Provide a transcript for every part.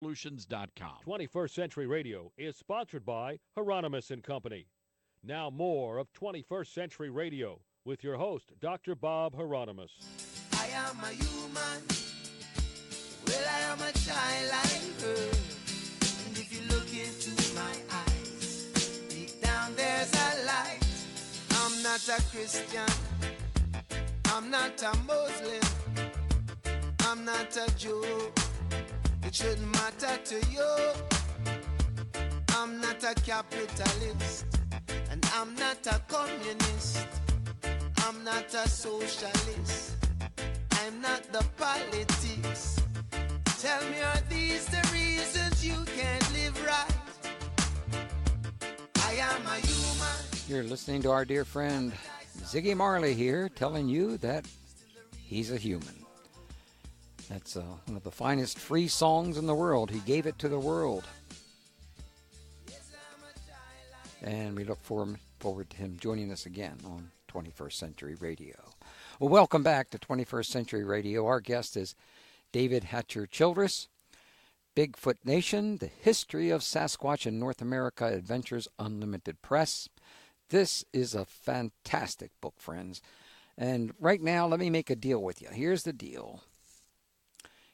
Solutions.com. 21st Century Radio is sponsored by Hieronimus and Company. Now more of 21st Century Radio with your host, Dr. Bob Hieronimus. I am a human. Well, I am a child like her. And if you look into my eyes, deep down there's a light. I'm not a Christian. I'm not a Muslim. I'm not a Jew. It shouldn't matter to you. I'm not a capitalist, and I'm not a communist. I'm not a socialist. I'm not the politics. Tell me, are these the reasons you can't live right? I am a human. You're listening to our dear friend Ziggy Marley here, telling you that he's a human. That's one of the finest free songs in the world. He gave it to the world. And we look forward to him joining us again on 21st Century Radio. Well, welcome back to 21st Century Radio. Our guest is David Hatcher Childress, Bigfoot Nation, The History of Sasquatch in North America, Adventures Unlimited Press. This is a fantastic book, friends. And right now, let me make a deal with you. Here's the deal.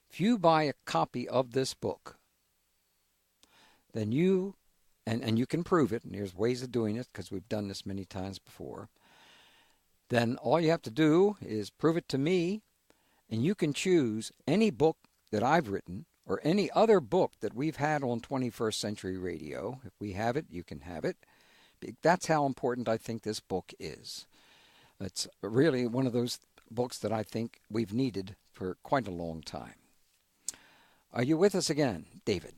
If you buy a copy of this book, then you, and you can prove it, and there's ways of doing it because we've done this many times before, then all you have to do is prove it to me, and you can choose any book that I've written or any other book that we've had on 21st Century Radio. If we have it, you can have it. That's how important I think this book is. It's really one of those books that I think we've needed for quite a long time. Are you with us again, David?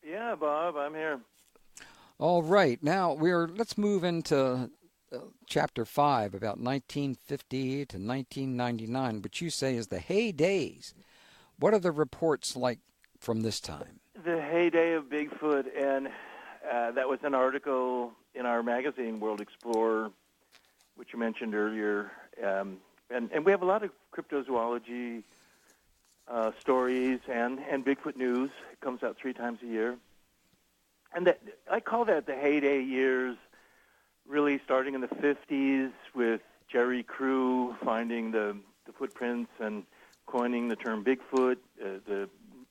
Yeah, Bob, I'm here. All right. Now, let's move into Chapter 5, about 1950 to 1999, which you say is the heydays. What are the reports like from this time? The heyday of Bigfoot, and that was an article in our magazine, World Explorer, which you mentioned earlier. And we have a lot of cryptozoology stories and Bigfoot news. It comes out 3 times a year. And I call that the heyday years, really starting in the 50s with Jerry Crew finding the footprints and coining the term Bigfoot, the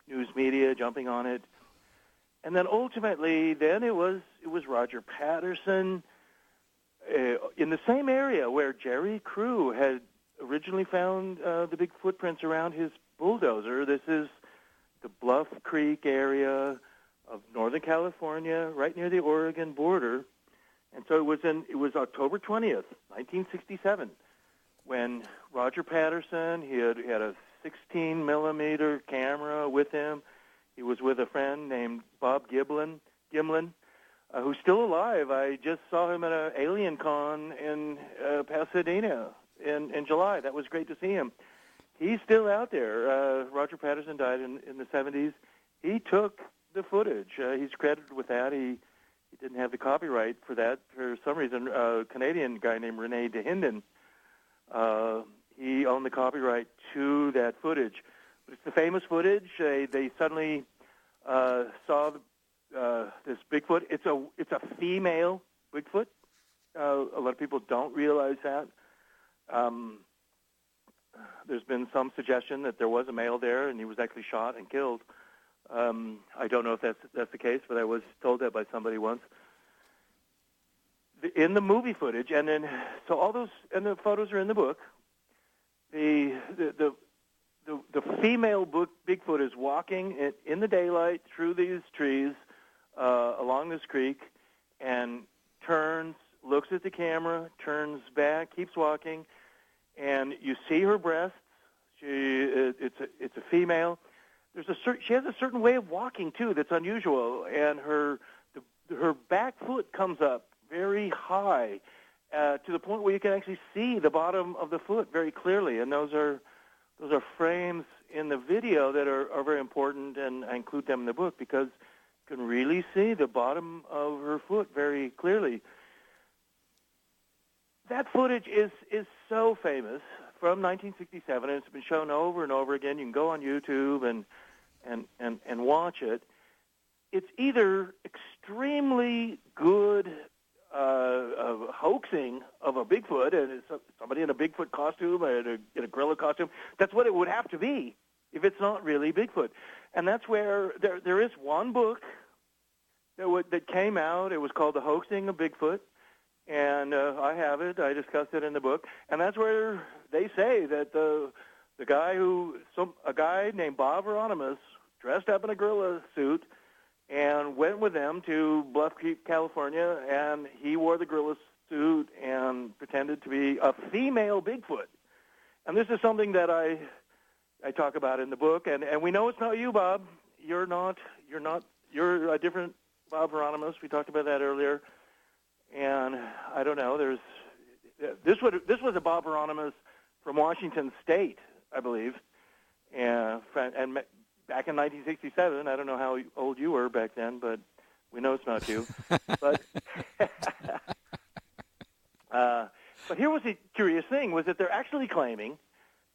news media jumping on it. And then ultimately, then it was Roger Patterson in the same area where Jerry Crew had originally found the big footprints around his bulldozer. This is the Bluff Creek area of Northern California, right near the Oregon border. And so it was October 20th, 1967, when Roger Patterson, he had a 16-millimeter camera with him. He was with a friend named Bob Gimlin, who's still alive. I just saw him at an Alien Con in Pasadena in July. That was great to see him. He's still out there. Roger Patterson died in the 70s. He took the footage. He's credited with that. He didn't have the copyright for that for some reason. A Canadian guy named Rene Dehinden, he owned the copyright to that footage. But it's the famous footage. They suddenly saw this Bigfoot. It's a female Bigfoot. A lot of people don't realize that. There's been some suggestion that there was a male there and he was actually shot and killed. I don't know if that's the case, but I was told that by somebody once. In the movie footage, and then so all those and the photos are in the book. The female Bigfoot is walking in the daylight through these trees along this creek, and turns, looks at the camera, turns back, keeps walking, and you see her breasts. It's a female. She has a certain way of walking too that's unusual, and her back foot comes up very high to the point where you can actually see the bottom of the foot very clearly. And those are frames in the video that are very important, and I include them in the book because you can really see the bottom of her foot very clearly. That footage is so famous from 1967, and it's been shown over and over again. You can go on YouTube and and watch it, it's either extremely good hoaxing of a Bigfoot, and it's somebody in a Bigfoot costume and in a gorilla costume. That's what it would have to be if it's not really Bigfoot. And that's where there is one book that came out. It was called The Hoaxing of Bigfoot, and I have it. I discussed it in the book, and that's where they say that a guy named Bob Hieronimus dressed up in a gorilla suit and went with them to Bluff Creek, California, and he wore the gorilla suit and pretended to be a female Bigfoot. And this is something that I talk about in the book, and we know it's not you, Bob. You're a different Bob Hieronimus. We talked about that earlier. And I don't know, this was a Bob Hieronimus from Washington State, I believe. And back in 1967, I don't know how old you were back then, but we know it's not you. But here was the curious thing, was that they're actually claiming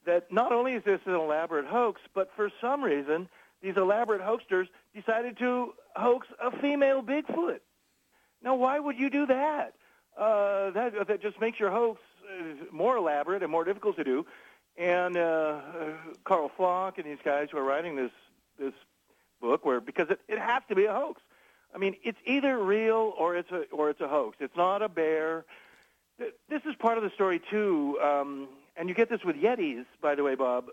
that not only is this an elaborate hoax, but for some reason, these elaborate hoaxsters decided to hoax a female Bigfoot. Now, why would you do that? That just makes your hoax more elaborate and more difficult to do. And Carl Flock and these guys who are writing this book, because it has to be a hoax. I mean, it's either real or it's a hoax. It's not a bear. This is part of the story too, and you get this with Yetis, by the way, Bob.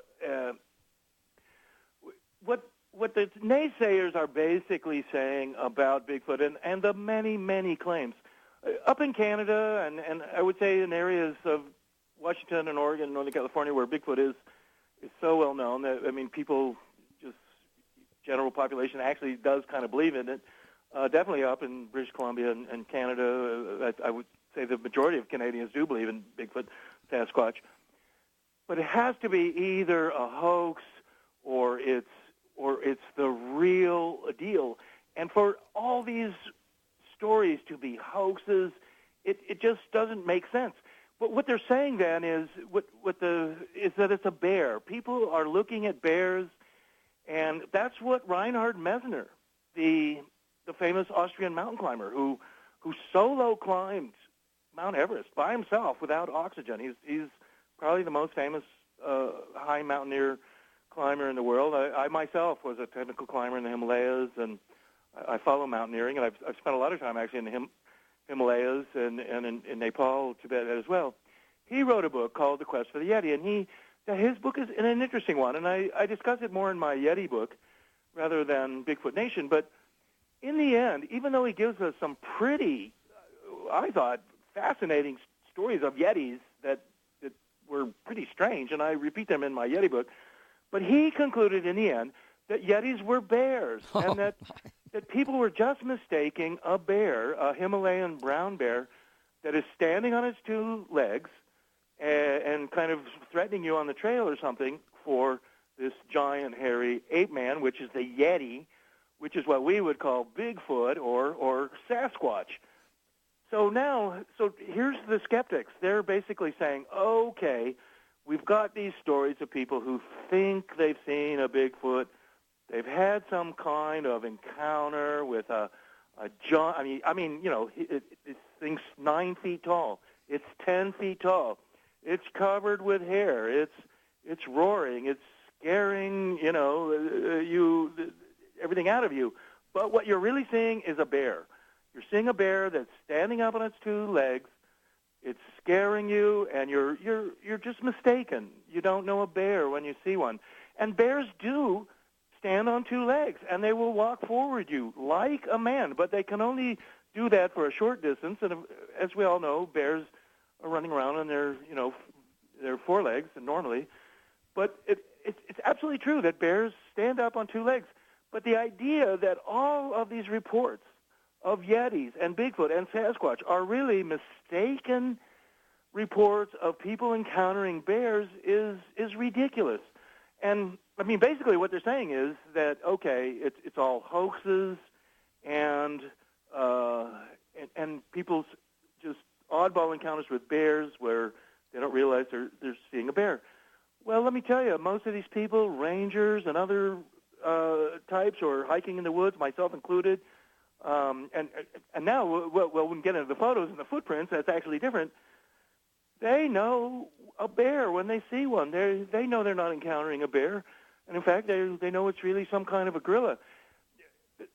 What the naysayers are basically saying about Bigfoot and the many, many claims up in Canada and I would say in areas of Washington and Oregon and Northern California where Bigfoot is so well known that, I mean, people, just general population actually does kind of believe in it. Definitely up in British Columbia and Canada, I would say the majority of Canadians do believe in Bigfoot, Sasquatch. But it has to be either a hoax or it's the real deal. And for all these stories to be hoaxes, it just doesn't make sense. But what they're saying then is is that it's a bear. People are looking at bears, and that's what Reinhard Messner, the famous Austrian mountain climber who solo climbed Mount Everest by himself without oxygen. He's probably the most famous high mountaineer climber in the world. I myself was a technical climber in the Himalayas, and I follow mountaineering, and I've spent a lot of time actually in the Himalayas and in Nepal, Tibet as well. He wrote a book called The Quest for the Yeti, and his book is an interesting one, and I discuss it more in my Yeti book rather than Bigfoot Nation. But in the end, even though he gives us some pretty, I thought, fascinating stories of Yetis that were pretty strange, and I repeat them in my Yeti book, but he concluded in the end that Yetis were bears, and that people were just mistaking a bear, a Himalayan brown bear, that is standing on its two legs and kind of threatening you on the trail or something, for this giant hairy ape man, which is the Yeti, which is what we would call Bigfoot or Sasquatch. So here's the skeptics. They're basically saying, okay, we've got these stories of people who think they've seen a Bigfoot. They've had some kind of encounter with a giant. I mean, this thing's 9 feet tall. It's 10 feet tall. It's covered with hair. It's roaring. It's scaring, everything out of you. But what you're really seeing is a bear. You're seeing a bear that's standing up on its two legs. It's scaring you, and you're just mistaken. You don't know a bear when you see one. And bears do stand on two legs, and they will walk forward you like a man, but they can only do that for a short distance. And as we all know, bears are running around on their forelegs normally. But it's absolutely true that bears stand up on two legs. But the idea that all of these reports of Yetis and Bigfoot and Sasquatch are really mistaken reports of people encountering bears is ridiculous. And I mean, basically what they're saying is that, okay, it's all hoaxes and people's just oddball encounters with bears where they don't realize they're seeing a bear. Well, let me tell you, most of these people, rangers and other types who are hiking in the woods, myself included. And now, well, when we get into the photos and the footprints, that's actually different. They know a bear when they see one. They know they're not encountering a bear. And in fact, they know it's really some kind of a gorilla.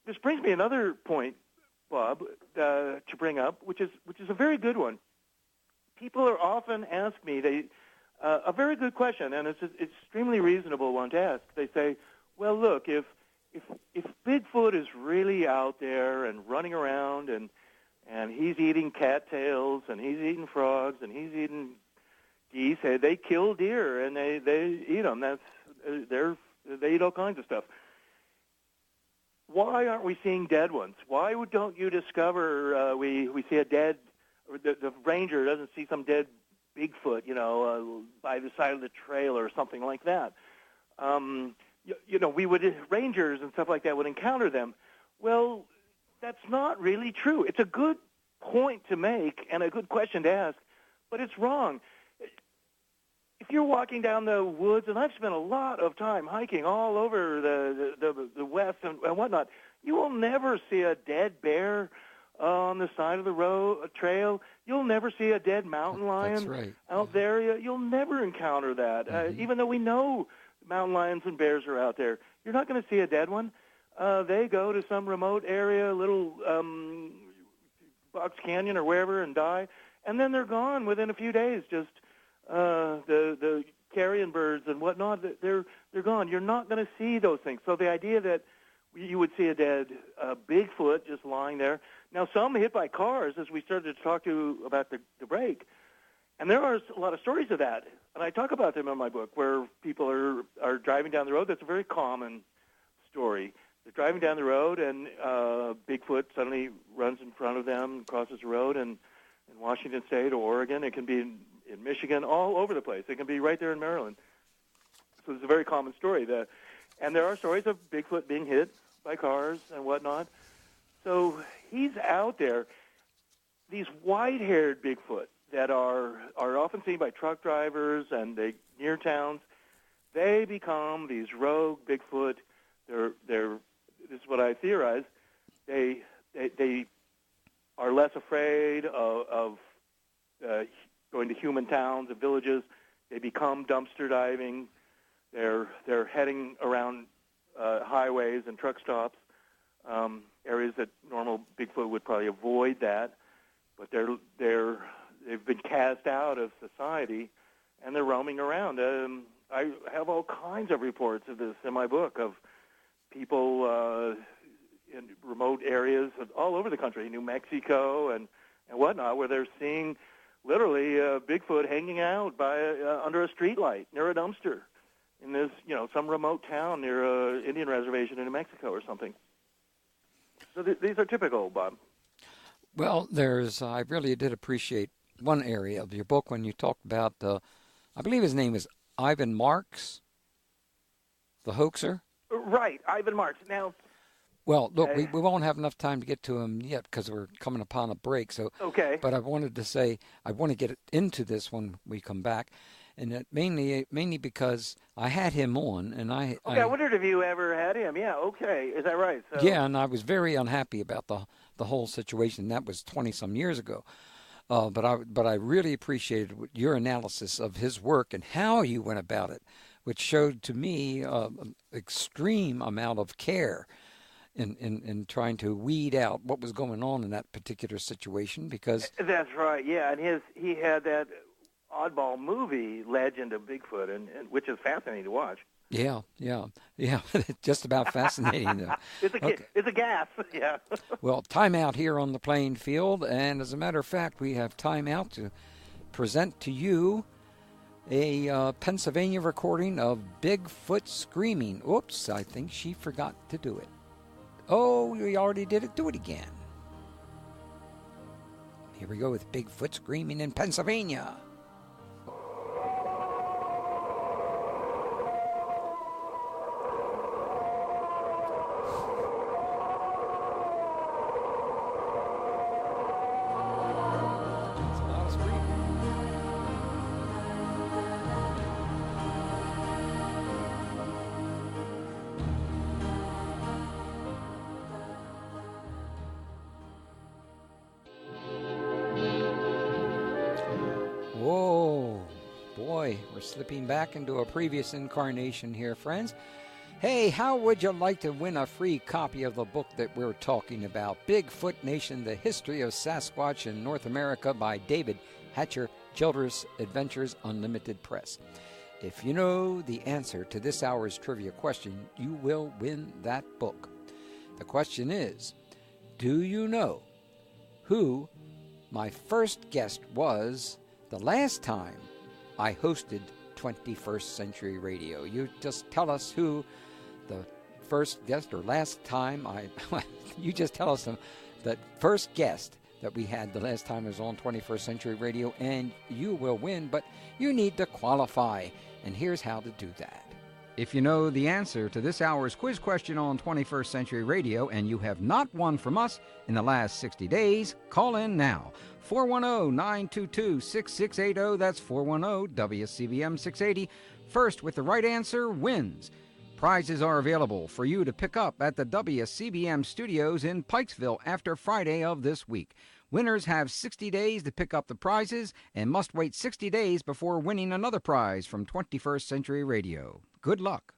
This brings me another point, Bob, to bring up, which is a very good one. People are often ask me a very good question, and it's an extremely reasonable one to ask. They say, well, look, if Bigfoot is really out there and running around and he's eating cattails and he's eating frogs and he's eating geese, they kill deer and they eat them. They eat all kinds of stuff. Why aren't we seeing dead ones? Why don't you discover we see a dead, or the ranger doesn't see some dead Bigfoot, by the side of the trail or something like that? Rangers and stuff like that would encounter them. Well, that's not really true. It's a good point to make and a good question to ask, but it's wrong. If you're walking down the woods, and I've spent a lot of time hiking all over the West and whatnot, you will never see a dead bear on the side of the trail. You'll never see a dead mountain lion out there. You'll never encounter that, even though we know mountain lions and bears are out there. You're not going to see a dead one. They go to some remote area, little Box Canyon or wherever, and die, and then they're gone within a few days. Just the carrion birds and whatnot, they're gone. You're not going to see those things. So the idea that you would see a dead Bigfoot just lying there. Now, some hit by cars, as we started to talk to about the break, and there are a lot of stories of that, and I talk about them in my book, where people are driving down the road. That's a very common story. They're driving down the road, and Bigfoot suddenly runs in front of them, crosses the road, and in Washington State or Oregon, it can be in Michigan, all over the place. It can be right there in Maryland. So it's a very common story. And there are stories of Bigfoot being hit by cars and whatnot. So he's out there. These white-haired Bigfoot that are often seen by truck drivers and near towns, they become these rogue Bigfoot. This is what I theorize. They are less afraid of going to human towns and villages. They become dumpster diving. They're heading around highways and truck stops, areas that normal Bigfoot would probably avoid that. But they've been cast out of society, and they're roaming around. I have all kinds of reports of this in my book of people in remote areas all over the country, New Mexico and whatnot, where they're seeing literally Bigfoot hanging out under a streetlight near a dumpster in this, some remote town near an Indian reservation in New Mexico or something. So these are typical, Bob. Well, I really did appreciate one area of your book when you talked about I believe his name is Ivan Marks, the hoaxer. Right, Ivan Marks. Now, well, look, we won't have enough time to get to him yet because we're coming upon a break. So, okay. But I wanted to say I want to get into this when we come back, and that mainly because I had him on, and I wondered if you ever had him. Yeah, okay, is that right? So, yeah, and I was very unhappy about the whole situation. That was 20-some years ago. But I really appreciated your analysis of his work and how you went about it, which showed to me an extreme amount of care in trying to weed out what was going on in that particular situation. Because that's right, yeah, and he had that oddball movie, Legend of Bigfoot, and which is fascinating to watch. Yeah, just about fascinating. It's a gas, yeah. Well, time out here on the playing field, and as a matter of fact, we have time out to present to you a Pennsylvania recording of Bigfoot screaming. Oops, I think she forgot to do it. Oh, we already did it. Do it again. Here we go with Bigfoot screaming in Pennsylvania. We're slipping back into a previous incarnation here, friends. Hey, how would you like to win a free copy of the book that we're talking about, Bigfoot Nation, The History of Sasquatch in North America by David Hatcher Childress, Adventures Unlimited Press? If you know the answer to this hour's trivia question, you will win that book. The question is, do you know who my first guest was the last time I hosted 21st Century Radio? You just tell us who the first guest or last time you just tell us the first guest that we had the last time I was on 21st Century Radio, and you will win, but you need to qualify, and here's how to do that. If you know the answer to this hour's quiz question on 21st Century Radio and you have not won from us in the last 60 days, call in now. 410-922-6680. That's 410-WCBM-680. First with the right answer wins. Prizes are available for you to pick up at the WCBM studios in Pikesville after Friday of this week. Winners have 60 days to pick up the prizes and must wait 60 days before winning another prize from 21st Century Radio. Good luck.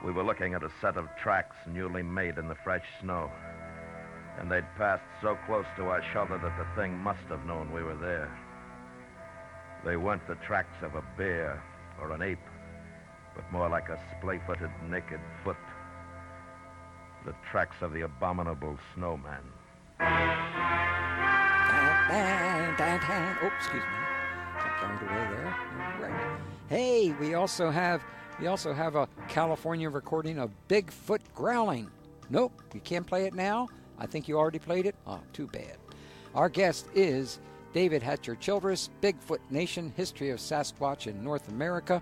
We were looking at a set of tracks newly made in the fresh snow. And they'd passed so close to our shoulder that the thing must have known we were there. They weren't the tracks of a bear or an ape, but more like a splay-footed naked foot. The tracks of the abominable snowman. Oh, excuse me. Got carried away there. Right. Hey, we also have a California recording of Bigfoot growling. Nope, you can't play it now. I think you already played it. Oh, too bad. Our guest is David Hatcher Childress, Bigfoot Nation, History of Sasquatch in North America.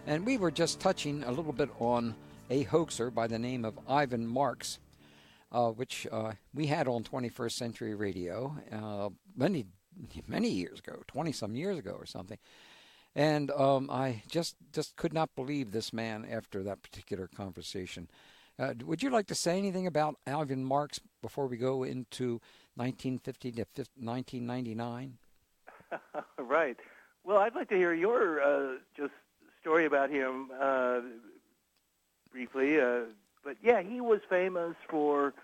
And we were just touching a little bit on a hoaxer by the name of Ivan Marks, which we had on 21st Century Radio many years ago, 20-some years ago or something. And I just could not believe this man after that particular conversation. Would you like to say anything about Ivan Marks before we go into 1950 to 1999? Right. Well, I'd like to hear your just story about him briefly. But yeah, he was famous for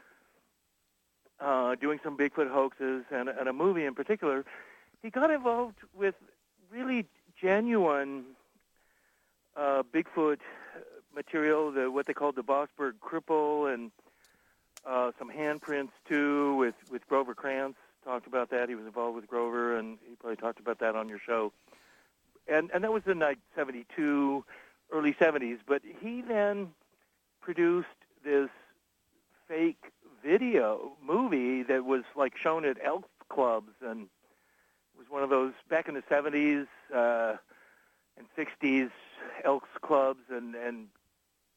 doing some Bigfoot hoaxes and a movie in particular. He got involved with really genuine Bigfoot material, what they called the Bossberg Cripple, and some handprints too with Grover Krantz. Talked about that. He was involved with Grover, and he probably talked about that on your show. And that was in like 72, early 70s. But he then produced this fake video movie that was like shown at elk clubs, and it was one of those back in the 70s and 60s elks clubs and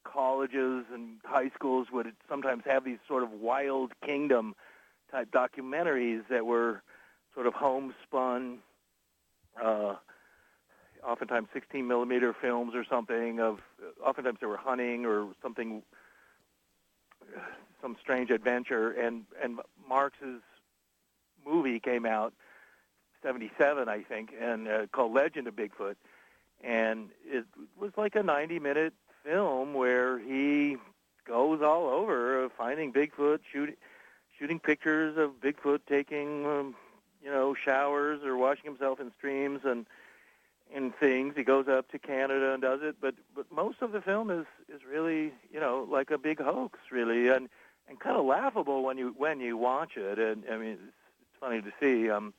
colleges and high schools would sometimes have these sort of Wild Kingdom type documentaries that were sort of homespun, oftentimes 16 millimeter films or something oftentimes they were hunting or something, some strange adventure, and Marx's movie came out 77, I think, and called Legend of Bigfoot, and it was like a 90-minute film where he goes all over finding Bigfoot, shooting pictures of Bigfoot taking showers or washing himself in streams and things. He goes up to Canada and does it, but most of the film is really like a big hoax, really, and kind of laughable when you watch it. And I mean, it's funny to see. And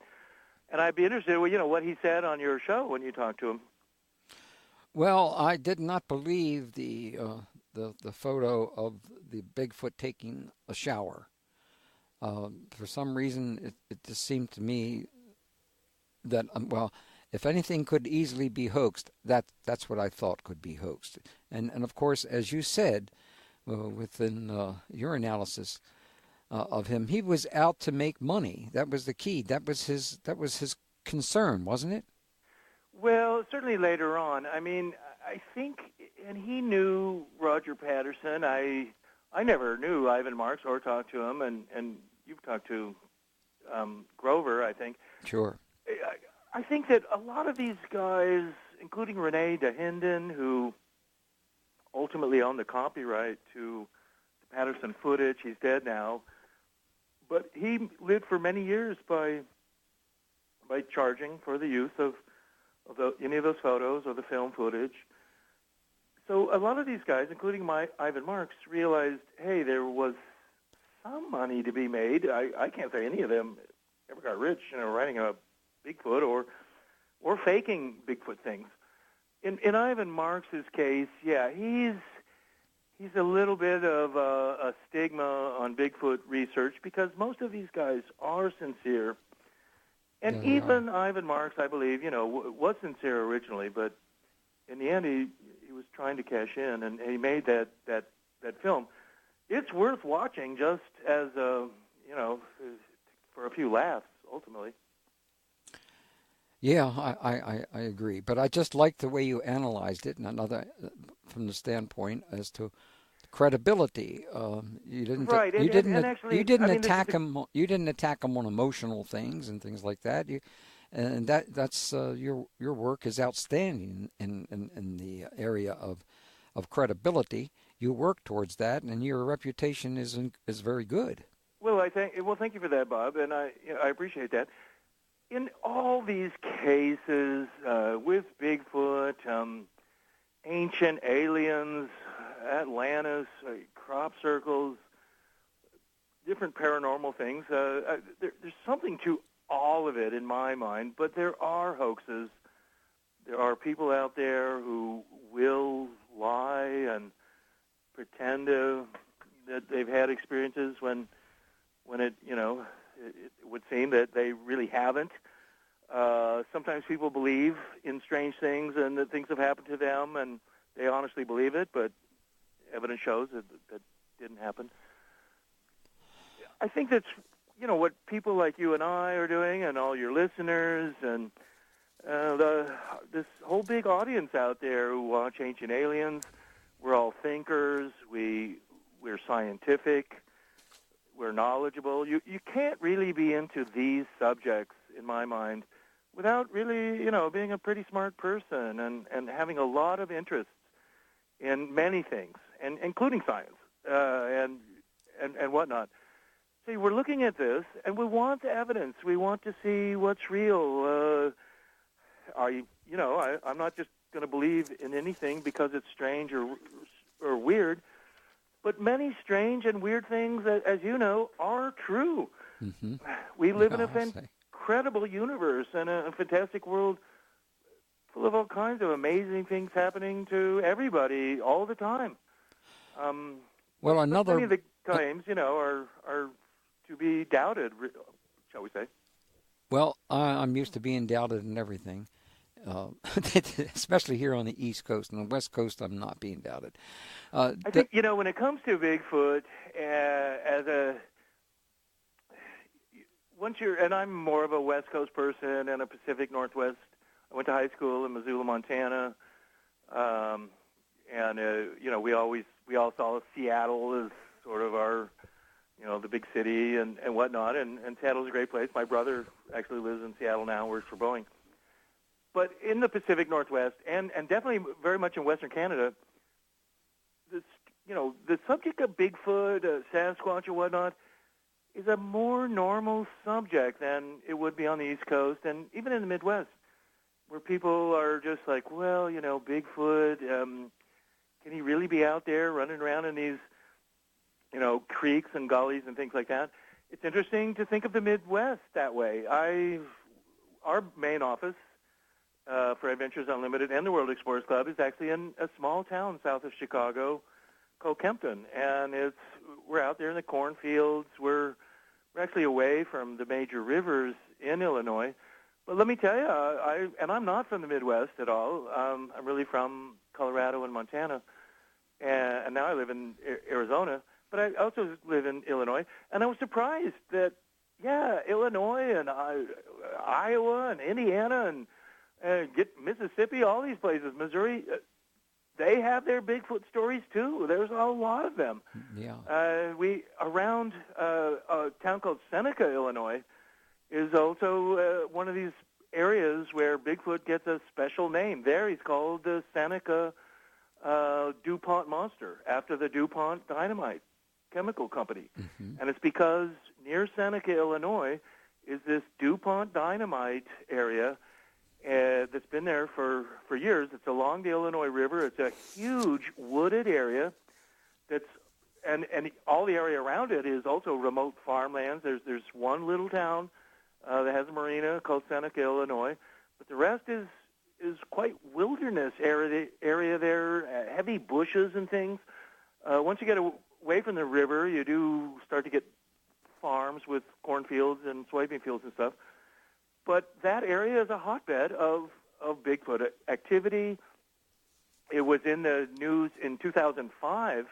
I'd be interested, what he said on your show when you talked to him. Well, I did not believe the photo of the Bigfoot taking a shower. For some reason, it just seemed to me that if anything could easily be hoaxed, that's what I thought could be hoaxed. And of course, as you said, within your analysis of him, he was out to make money. That was the key. That was his concern, wasn't it? Well, certainly later on. I mean, I think, and he knew Roger Patterson. I never knew Ivan Marks or talked to him, and you've talked to Grover, I think. Sure. I think that a lot of these guys, including Rene Dahinden, who ultimately owned the copyright to the Patterson footage, he's dead now, but he lived for many years by charging for the use of any of those photos or the film footage. So a lot of these guys, including Ivan Marks, realized, hey, there was some money to be made. I can't say any of them ever got rich, writing a Bigfoot or faking Bigfoot things. In Ivan Marks's case, yeah, he's a little bit of a stigma on Bigfoot research because most of these guys are sincere. And even Ivan Marks, I believe, was sincere originally, but in the end he was trying to cash in, and he made that film. It's worth watching just as for a few laughs, ultimately. Yeah, I agree, but I just like the way you analyzed it, and from the standpoint as to credibility. You didn't right. You You didn't attack him. You didn't attack him on emotional things and things like that. That's your work is outstanding in the area of credibility. You work towards that, and your reputation is very good. Well, thank you for that, Bob, and I appreciate that. In all these cases with Bigfoot, ancient aliens, Atlantis, crop circles, different paranormal things, there's something to all of it in my mind, but there are hoaxes. There are people out there who will lie and pretend that they've had experiences when it would seem that they really haven't. Sometimes people believe in strange things and that things have happened to them, and they honestly believe it, but evidence shows that didn't happen. I think that's what people like you and I are doing, and all your listeners, and this whole big audience out there who watch Ancient Aliens. We're all thinkers. We're scientific. We're knowledgeable. You can't really be into these subjects, in my mind, without really, being a pretty smart person and having a lot of interests in many things, and including science and whatnot. See, we're looking at this, and we want the evidence. We want to see what's real. I'm not just going to believe in anything because it's strange or weird. But many strange and weird things, as you know, are true. Mm-hmm. We live in a incredible universe and a fantastic world full of all kinds of amazing things happening to everybody all the time. Well, another... Many of the claims, are to be doubted, shall we say. Well, I'm used to being doubted in everything. Especially here on the East Coast. On the West Coast, I'm not being doubted. I think, when it comes to Bigfoot, and I'm more of a West Coast person and a Pacific Northwest. I went to high school in Missoula, Montana, we all saw Seattle as sort of our, the big city and whatnot, and Seattle's a great place. My brother actually lives in Seattle now, works for Boeing. But in the Pacific Northwest, and definitely very much in Western Canada, the subject of Bigfoot, Sasquatch, and whatnot is a more normal subject than it would be on the East Coast, and even in the Midwest, where people are just like, well, Bigfoot, can he really be out there running around in these, creeks and gullies and things like that? It's interesting to think of the Midwest that way. Our main office for Adventures Unlimited and the World Explorers Club is actually in a small town south of Chicago called Kempton, and we're out there in the cornfields. We're actually away from the major rivers in Illinois. But let me tell you, I'm not from the Midwest at all. I'm really from Colorado and Montana, and now I live in Arizona. But I also live in Illinois, and I was surprised that, Illinois and Iowa and Indiana and Mississippi, all these places, Missouri, they have their Bigfoot stories too. There's a lot of them. Yeah. Around a town called Seneca, Illinois, is also one of these areas where Bigfoot gets a special name. There he's called the Seneca DuPont Monster, after the DuPont Dynamite chemical company. Mm-hmm. And it's because near Seneca, Illinois, is this DuPont Dynamite area that's been there for years. It's along the Illinois River. It's a huge wooded area that's and all the area around it is also remote farmlands. There's one little town that has a marina called Seneca, Illinois, but the rest is quite wilderness area there, heavy bushes and things. Once you get away from the river, you do start to get farms with cornfields and soybean fields and stuff. But that area is a hotbed of Bigfoot activity. It was in the news in 2005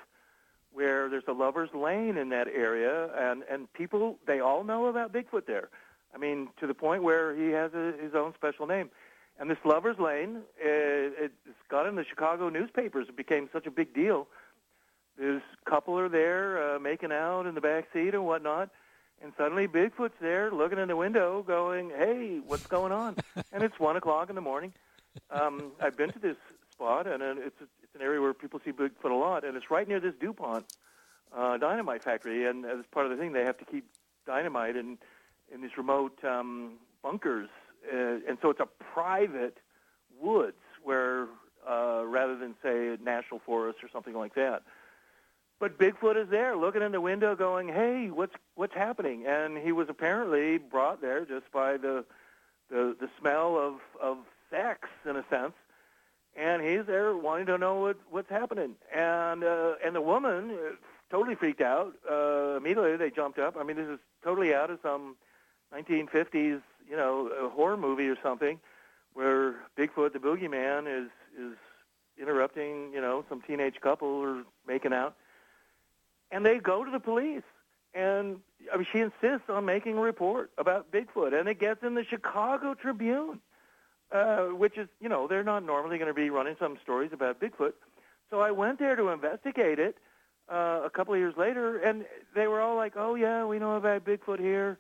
where there's a lover's lane in that area, and people, they all know about Bigfoot there. I mean, to the point where he has his own special name. And this lover's lane, it's got in the Chicago newspapers. It became such a big deal. This couple are there making out in the back seat and whatnot, and suddenly Bigfoot's there looking in the window going, hey, what's going on? And it's 1 o'clock in the morning. I've been to this spot, and it's an area where people see Bigfoot a lot, and it's right near this DuPont dynamite factory. And as part of the thing, they have to keep dynamite in these remote bunkers. And so it's a private woods where, rather than, say, a national forest or something like that. But Bigfoot is there looking in the window going, hey, what's happening? And he was apparently brought there just by the smell of sex, in a sense. And he's there wanting to know what's happening. And the woman, totally freaked out. Immediately they jumped up. I mean, this is totally out of some 1950s, a horror movie or something, where Bigfoot, the boogeyman, is interrupting, some teenage couple or making out. And they go to the police, and I mean, she insists on making a report about Bigfoot, and it gets in the Chicago Tribune, which is, they're not normally going to be running some stories about Bigfoot. So I went there to investigate it a couple of years later, and they were all like, oh, yeah, we know about Bigfoot here.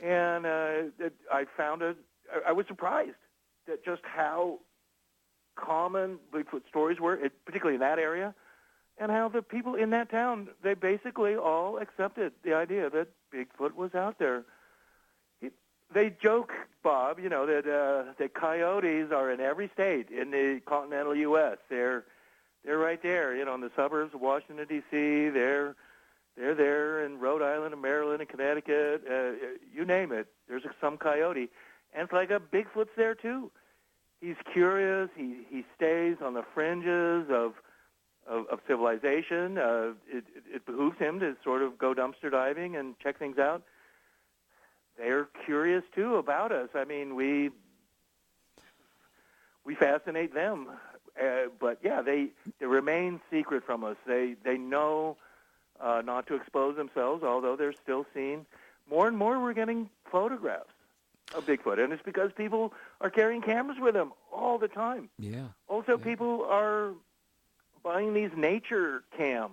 And I found I was surprised at just how common Bigfoot stories were, particularly in that area. And how the people in that town, they basically all accepted the idea that Bigfoot was out there. They joke, Bob, that coyotes are in every state in the continental U.S. They're right there, in the suburbs of Washington, D.C. They're there in Rhode Island and Maryland and Connecticut. You name it, there's some coyote. And it's like a Bigfoot's there, too. He's curious. He stays on the fringes of civilization. It behooves him to sort of go dumpster diving and check things out. They're curious, too, about us. I mean, we fascinate them. But, yeah, they remain secret from us. They know not to expose themselves, although they're still seen. More and more we're getting photographs of Bigfoot, and it's because people are carrying cameras with them all the time. Yeah. Also, people are buying these nature cams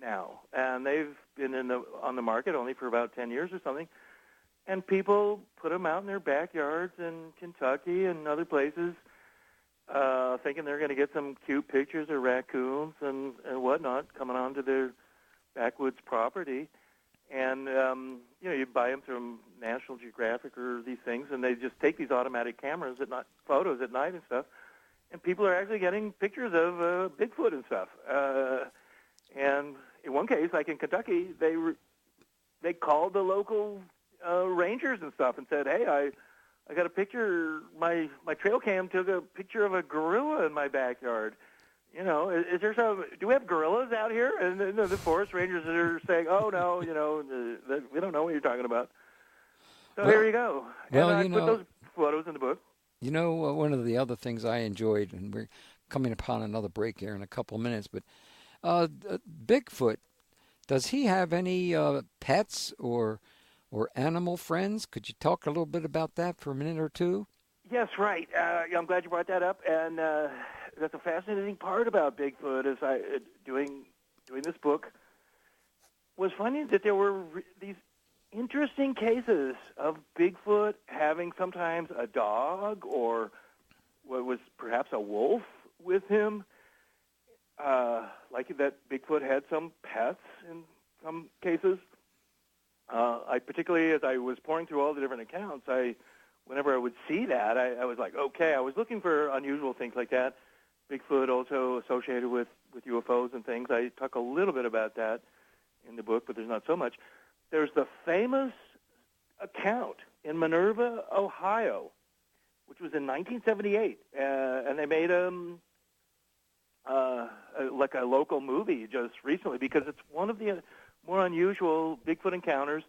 now, and they've been on the market only for about 10 years or something, and people put them out in their backyards in Kentucky and other places, thinking they're going to get some cute pictures of raccoons and whatnot coming onto their backwoods property. And, you buy them from National Geographic or these things, and they just take these automatic cameras, photos at night and stuff, and people are actually getting pictures of Bigfoot and stuff. And in one case, like in Kentucky, they called the local rangers and stuff and said, hey, I got a picture, my trail cam took a picture of a gorilla in my backyard. Is there do we have gorillas out here? And the forest rangers are saying, oh, no, we don't know what you're talking about. So here you go. And I put those photos in the book. One of the other things I enjoyed, and we're coming upon another break here in a couple of minutes, but Bigfoot, does he have any pets or animal friends? Could you talk a little bit about that for a minute or two? Yes, right. I'm glad you brought that up, and that's a fascinating part about Bigfoot as I doing this book was finding that there were these interesting cases of Bigfoot having sometimes a dog or what was perhaps a wolf with him. Like that Bigfoot had some pets in some cases. I particularly, as I was pouring through all the different accounts, whenever I would see that, I was like, okay, I was looking for unusual things like that. Bigfoot also associated with UFOs and things. I talk a little bit about that in the book, but there's not so much. There's the famous account in Minerva, Ohio, which was in 1978, and they made like a local movie just recently because it's one of the more unusual Bigfoot encounters.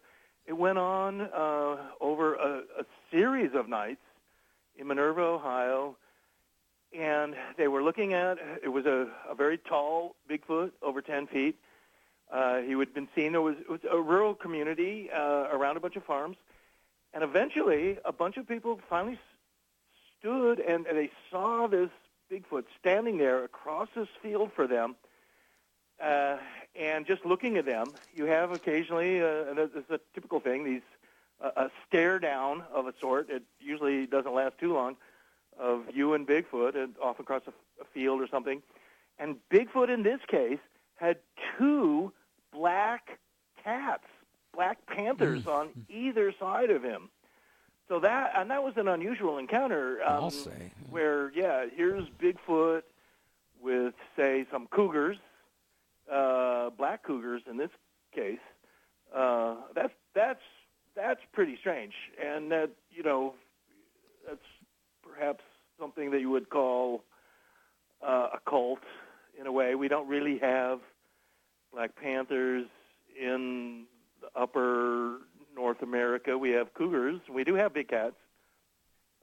It went on over a series of nights in Minerva, Ohio, and they were looking at, it was a very tall Bigfoot, over 10 feet. He had been seen, it was a rural community around a bunch of farms, and eventually a bunch of people finally stood and they saw this Bigfoot standing there across this field for them, and just looking at them. You have occasionally, and it's a typical thing, a stare down of a sort. It usually doesn't last too long, of you and Bigfoot, and often across a field or something. And Bigfoot in this case had two black cats, black panthers on either side of him. So that was an unusual encounter. I'll say. Where, here's Bigfoot with, say, some cougars, black cougars in this case. That's pretty strange, and that's perhaps something that you would call a cult in a way. We don't really have black panthers in the upper North America. We have cougars. We do have big cats.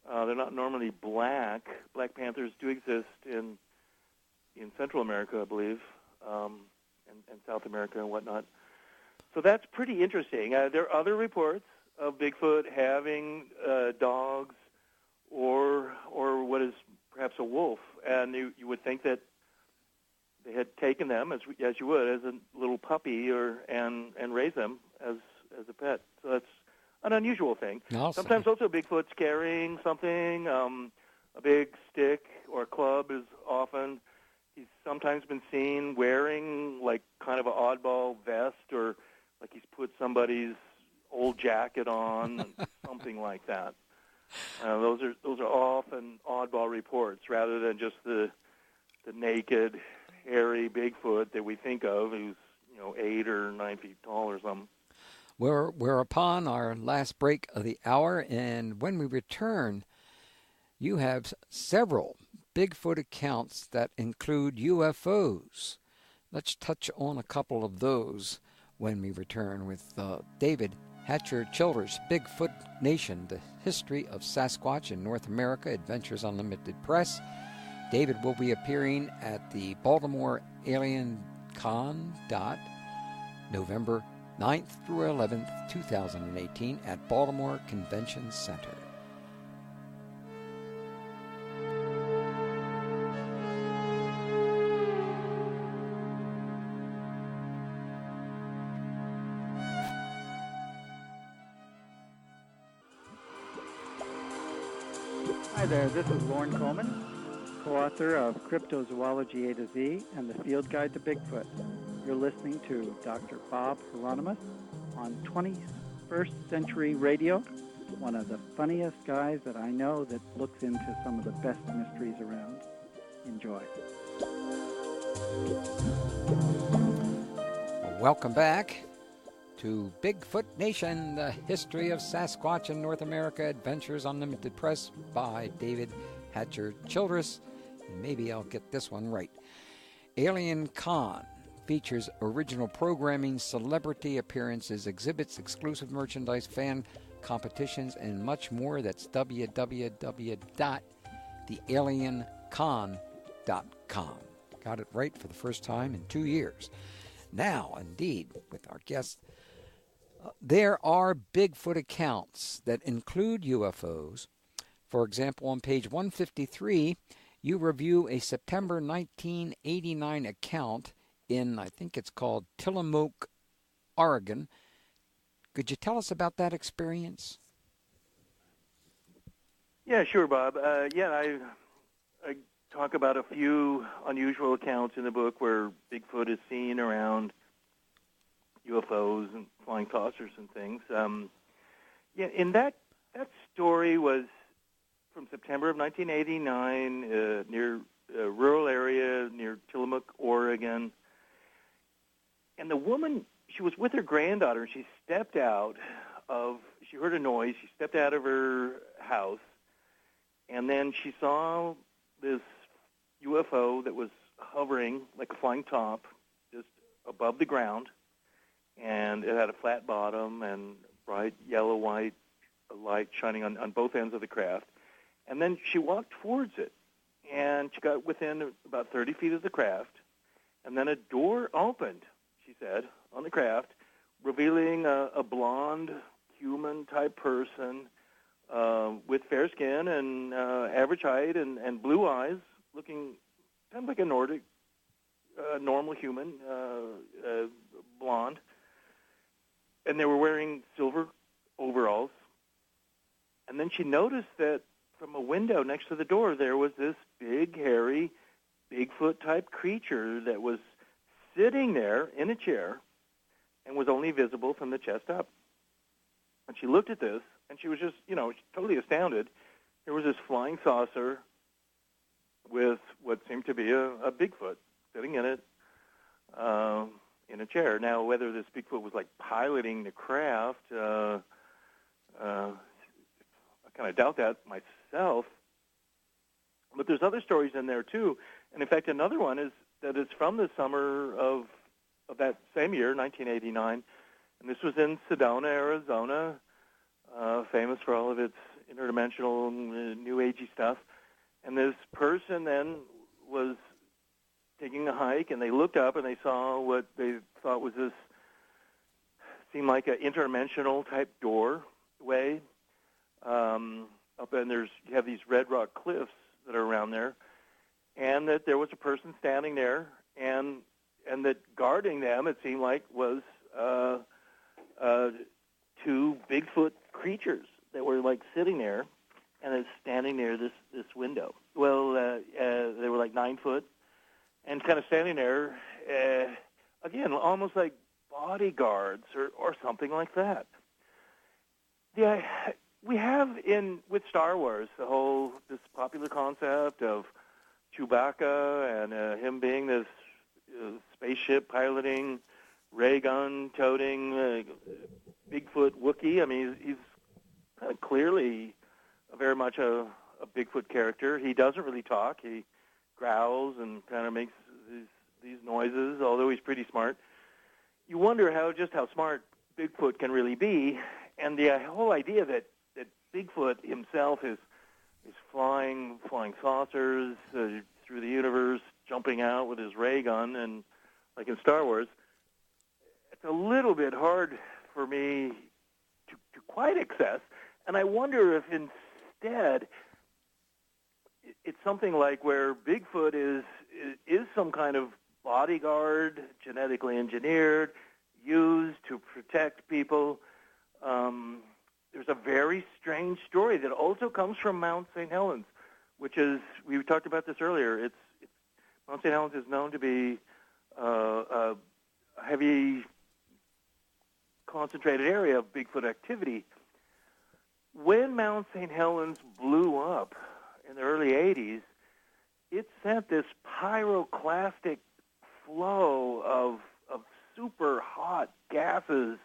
They're not normally black. Black panthers do exist in Central America, I believe, and South America and whatnot. So that's pretty interesting. There are other reports of Bigfoot having dogs or what is perhaps a wolf, and you would think that they had taken them as you would as a little puppy and raised them as a pet. So that's an unusual thing. Sometimes also Bigfoot's carrying something, a big stick or a club is often. He's sometimes been seen wearing like kind of an oddball vest, or like he's put somebody's old jacket on, something like that. Those are often oddball reports rather than just the naked, hairy Bigfoot that we think of, who's 8 or 9 feet tall or something. We're upon our last break of the hour, and when we return, you have several Bigfoot accounts that include UFOs. Let's touch on a couple of those when we return with David Hatcher Childress, Bigfoot Nation, The History of Sasquatch in North America, Adventures Unlimited Press. David will be appearing at the Baltimore Alien Con November 9th through 11th, 2018 at Baltimore Convention Center. Hi there, this is Lorne Coleman, co-author of Cryptozoology A to Z and the Field Guide to Bigfoot. You're listening to Dr. Bob Hieronimus on 21st Century Radio, one of the funniest guys that I know that looks into some of the best mysteries around. Enjoy. Welcome back to Bigfoot Nation, The History of Sasquatch in North America, Adventures Unlimited Press by David Hatcher Childress. Maybe I'll get this one right. Alien Con features original programming, celebrity appearances, exhibits, exclusive merchandise, fan competitions, and much more. That's www.thealiencon.com. Got it right for the first time in 2 years. Now, indeed, with our guest, there are Bigfoot accounts that include UFOs. For example, on page 153, you review a September 1989 account in, I think it's called Tillamook, Oregon, Could you tell us about that experience? Yeah, sure, Bob. I talk about a few unusual accounts in the book where Bigfoot is seen around UFOs and flying saucers and things. In that story was from September of 1989, near a rural area near Tillamook, Oregon. And the woman, she was with her granddaughter, and she heard a noise, she stepped out of her house, and then she saw this UFO that was hovering like a flying top just above the ground, and it had a flat bottom and bright yellow-white light shining on both ends of the craft. And then she walked towards it, and she got within about 30 feet of the craft, and then a door opened, she said, on the craft, revealing a blonde human-type person with fair skin and average height and blue eyes, looking kind of like a Nordic, normal human, blonde. And they were wearing silver overalls. And then she noticed that from a window next to the door, there was this big, hairy, Bigfoot-type creature that was sitting there in a chair and was only visible from the chest up. And she looked at this, and she was just, totally astounded. There was this flying saucer with what seemed to be a Bigfoot sitting in it in a chair. Now, whether this Bigfoot was, like, piloting the craft, I kind of doubt that myself. But there's other stories in there, too. And, in fact, another one is that it's from the summer of that same year, 1989. And this was in Sedona, Arizona, famous for all of its interdimensional, new agey stuff. And this person then was taking a hike, and they looked up and they saw what they thought was this, seemed like an interdimensional type doorway. Up and you have these red rock cliffs that are around there, and that there was a person standing there, and that guarding them, it seemed like, was two Bigfoot creatures that were like sitting there and it's standing near this window. Well, they were like 9 foot and kind of standing there, again, almost like bodyguards or something like that. Yeah, we have with Star Wars this popular concept of Chewbacca and him being this spaceship piloting, ray gun toting Bigfoot Wookiee. I mean, he's kind of clearly very much a Bigfoot character. He doesn't really talk. He growls and kind of makes these noises, although he's pretty smart. You wonder how smart Bigfoot can really be, and the whole idea that Bigfoot himself is flying saucers through the universe, jumping out with his ray gun, and like in Star Wars, it's a little bit hard for me to quite access. And I wonder if instead it's something like where Bigfoot is some kind of bodyguard, genetically engineered, used to protect people. There's a very strange story that also comes from Mount St. Helens, which is, we talked about this earlier, Mount St. Helens is known to be a heavy concentrated area of Bigfoot activity. When Mount St. Helens blew up in the early 80s, it sent this pyroclastic flow of super hot gases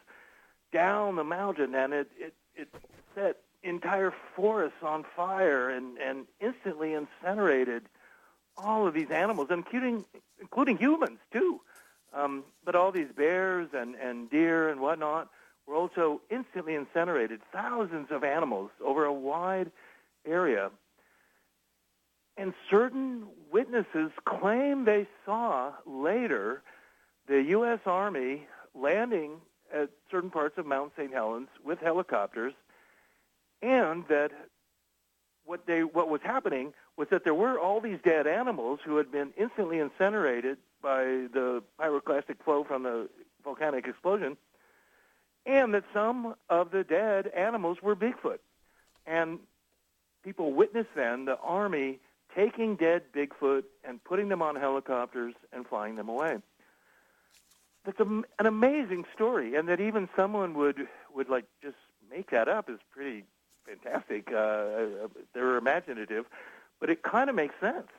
down the mountain, and it set entire forests on fire and instantly incinerated all of these animals, including humans too. But all these bears and deer and whatnot were also instantly incinerated, thousands of animals over a wide area. And certain witnesses claim they saw later the U.S. Army landing at certain parts of Mount St. Helens with helicopters, and that what was happening was that there were all these dead animals who had been instantly incinerated by the pyroclastic flow from the volcanic explosion, and that some of the dead animals were Bigfoot. And people witnessed then the Army taking dead Bigfoot and putting them on helicopters and flying them away. That's an amazing story, and that even someone would like just make that up is pretty fantastic. They're imaginative, but it kind of makes sense.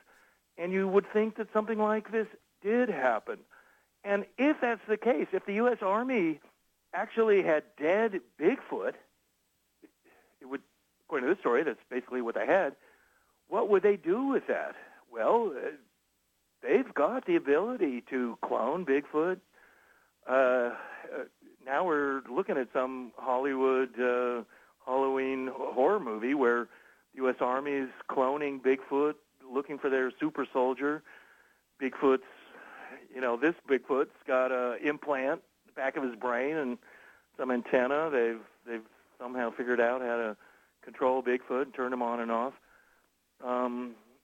And you would think that something like this did happen. And if that's the case, if the U.S. Army actually had dead Bigfoot, it would, according to this story, that's basically what they had. What would they do with that? Well, they've got the ability to clone Bigfoot. Now we're looking at some Hollywood Halloween horror movie where the U.S. Army is cloning Bigfoot, looking for their super soldier. Bigfoot's, this Bigfoot's got an implant in the back of his brain and some antenna. They've somehow figured out how to control Bigfoot and turn him on and off.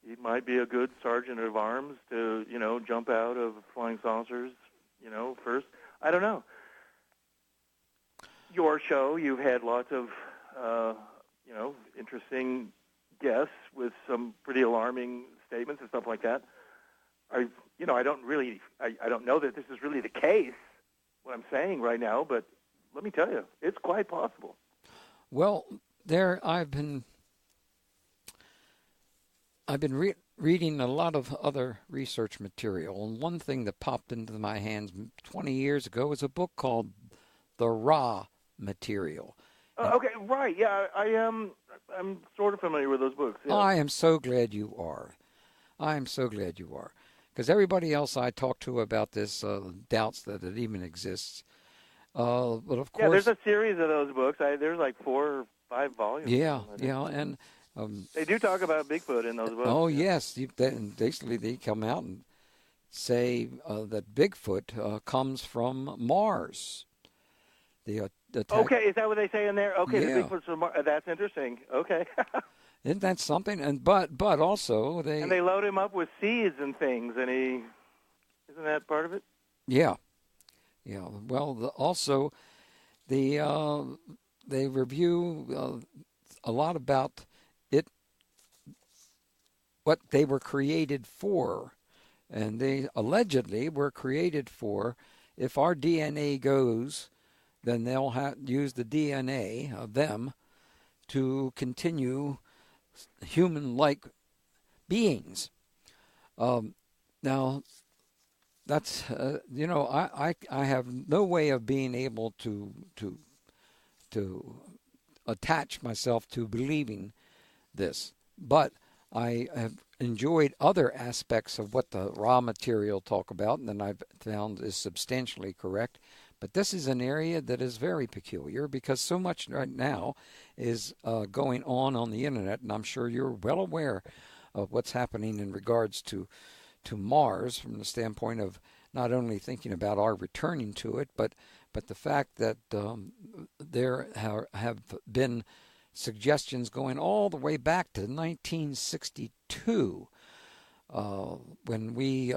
He might be a good sergeant of arms to, jump out of flying saucers, first. I don't know. Your show, you've had lots of, interesting guests with some pretty alarming statements and stuff like that. I don't know that this is really the case, what I'm saying right now, but let me tell you, it's quite possible. Well, I've been reading a lot of other research material, and one thing that popped into my hands 20 years ago was a book called The Raw Material. Okay, right, yeah, I'm sort of familiar with those books. Yeah. I am so glad you are. Because everybody else I talk to about this doubts that it even exists. But of course, there's a series of those books. There's like 4 or 5 volumes. Yeah, and they do talk about Bigfoot in those books. Oh yes, basically they come out and say that Bigfoot comes from Mars. Okay, is that what they say in there? Okay, yeah. The Bigfoot's from Mars. That's interesting. Okay. Isn't that something? And but also they load him up with seeds and things, and isn't that part of it? Yeah. Well, also they review a lot about it, what they were created for, and they allegedly were created for. If our DNA goes, then they'll use the DNA of them to continue human-like beings. Now, that's I have no way of being able to attach myself to believing this, but I have enjoyed other aspects of what the raw material talk about, and then I've found is substantially correct. But this is an area that is very peculiar because so much right now is going on the internet, and I'm sure you're well aware of what's happening in regards to Mars from the standpoint of not only thinking about our returning to it, but the fact that there have been suggestions going all the way back to 1962 when we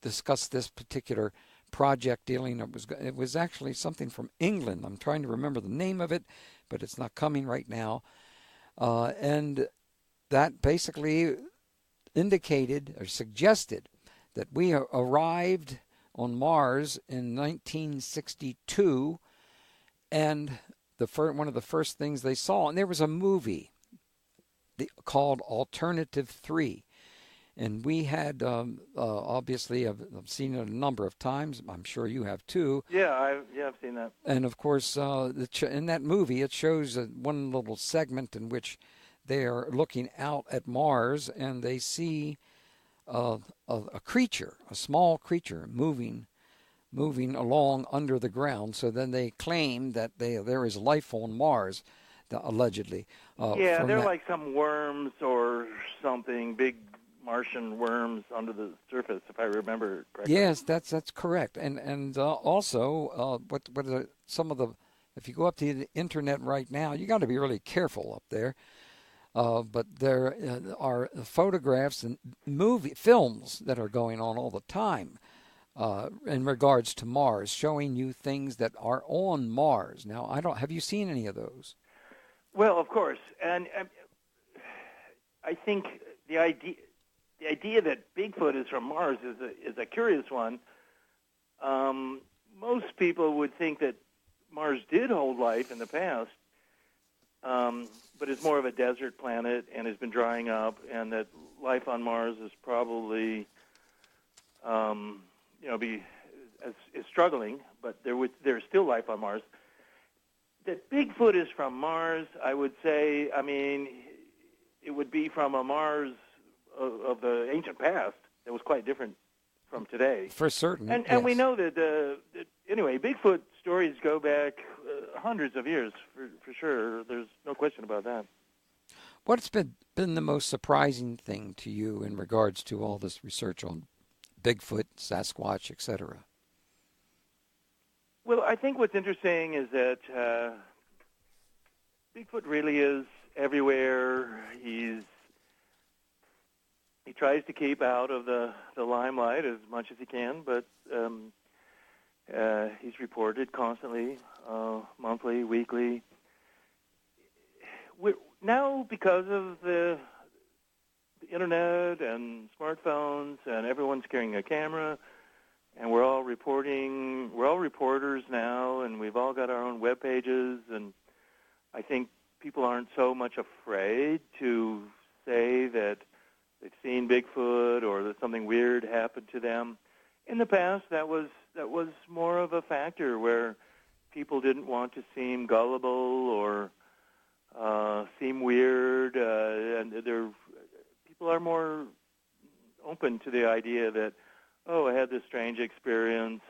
discussed this particular project dealing. It was actually something from England. I'm trying to remember the name of it, but it's not coming right now. And that basically indicated or suggested that we arrived on Mars in 1962, and one of the first things they saw, and there was a movie called Alternative 3. And we had, obviously, I've seen it a number of times. I'm sure you have too. Yeah, I've seen that. And of course, in that movie, it shows one little segment in which they are looking out at Mars and they see a creature, a small creature, moving along under the ground. So then they claim that there is life on Mars, allegedly. They're like some worms or something, big Martian worms under the surface, if I remember correctly. Yes, that's correct. And also, what are some of the? If you go up to the internet right now, you got to be really careful up there. But there are photographs and films that are going on all the time in regards to Mars, showing you things that are on Mars. Now, have you seen any of those? Well, of course, and I think the idea that Bigfoot is from Mars is a curious one. Most people would think that Mars did hold life in the past, but it's more of a desert planet and has been drying up, and that life on Mars is probably, is struggling, but there's still life on Mars. That Bigfoot is from Mars, I would say, it would be from a Mars of the ancient past that was quite different from today. For certain. And yes. we know that, anyway, Bigfoot stories go back hundreds of years, for sure. There's no question about that. What's been the most surprising thing to you in regards to all this research on Bigfoot, Sasquatch, etc.? Well, I think what's interesting is that Bigfoot really is everywhere. He tries to keep out of the limelight as much as he can, but he's reported constantly, monthly, weekly. Now, because of the internet and smartphones, and everyone's carrying a camera, and we're all reporters now, and we've all got our own web pages, and I think people aren't so much afraid to say that they've seen Bigfoot or that something weird happened to them. In the past, that was more of a factor where people didn't want to seem gullible or seem weird, and people are more open to the idea that, I had this strange experience.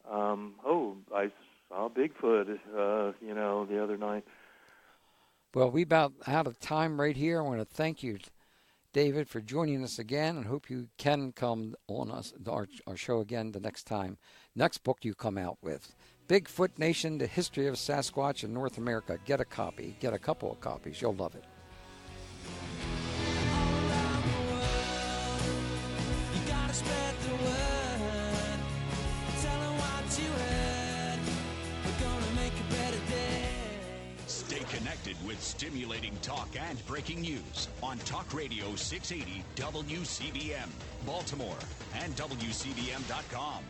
I saw Bigfoot, the other night. Well, we about out of time right here. I want to thank you, David, for joining us again, and hope you can come on our show again the next time. Next book you come out with, Bigfoot Nation, The History of Sasquatch in North America. Get a copy. Get a couple of copies. You'll love it. Stay connected with stimulating talk and breaking news on Talk Radio 680 WCBM, Baltimore, and WCBM.com.